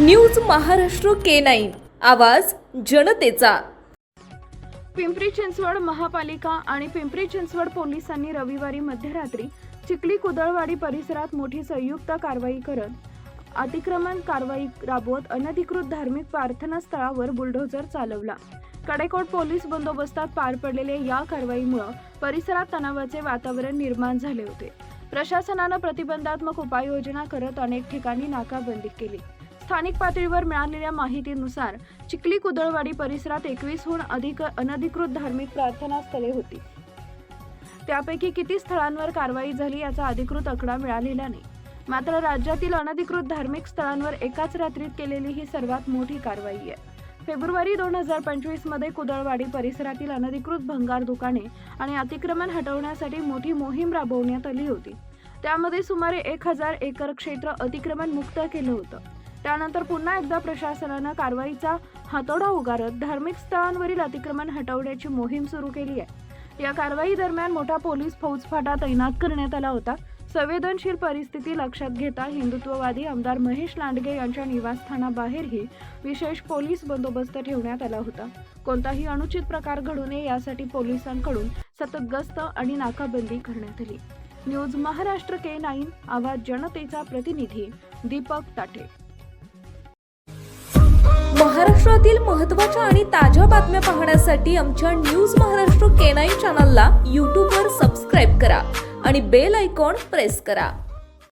News Maharashtra K9 आवाज जनतेचा। पिंपरी चिंचवड महापालिका आणि पिंपरी चिंचवड पोलिसांनी रविवारी मध्यरात्री चिखली कुदळवाडी परिसरात मोठी संयुक्त कारवाई करत अतिक्रमण कारवाई राबवत अनधिकृत धार्मिक प्रार्थना स्थळावर बुलडोझर चालवला। कडेकोट पोलीस बंदोबस्तात पार पडलेल्या या कारवाईमुळे परिसरात तणावाचे वातावरण निर्माण झाले होते। प्रशासनाने प्रतिबंधात्मक उपाययोजना करत अनेक ठिकाणी नाकाबंदी केली। स्थानिक पातळीवर मिळालेल्या माहितीनुसार चिखली कुदळवाडी परिसरात 21हून अधिक अनधिकृत धार्मिक प्रार्थना स्थळे होती। त्यापैकी किती स्थळांवर कारवाई झाली याचा अधिकृत आकडा मिळालेला नाही। मात्र राज्यातील अनधिकृत धार्मिक स्थळांवर एकाच रात्रीत केलेली ही सर्वात मोठी कारवाई आहे। फेब्रुवारी 2025 मध्ये कुदळवाडी परिसरातील अनधिकृत भंगार दुकाने आणि अतिक्रमण हटवण्यासाठी मोठी मोहीम राबवण्यात आली होती। त्यामध्ये सुमारे 1000 एकर क्षेत्र अतिक्रमण मुक्त केलं होतं। त्यानंतर पुन्हा एकदा प्रशासनाने कारवाईचा हातोडा उगारत धार्मिक स्थळांवरील अतिक्रमण हटवण्याची मोहीम सुरू केली आहे। या कारवाई दरम्यान मोठा पोलीस फौजफाटा तैनात करण्यात आला होता। संवेदनशील परिस्थिती लक्षात घेता हिंदुत्ववादी आमदार महेश लांडगे यांच्या निवासस्थानाबाहेरही विशेष पोलीस बंदोबस्त ठेवण्यात आला होता। कोणताही अनुचित प्रकार घडू नये यासाठी पोलिसांकडून सतत गस्त आणि नाकाबंदी करण्यात आली। न्यूज महाराष्ट्र K9 आवाज जनतेचा प्रतिनिधी दीपक ताटे। महाराष्ट्रातील महत्त्वाच्या आणि ताज्या बातम्या पाहण्यासाठी आमच्या न्यूज महाराष्ट्र K9 चॅनलला YouTube वर सबस्क्राइब करा आणि बेल आयकॉन प्रेस करा।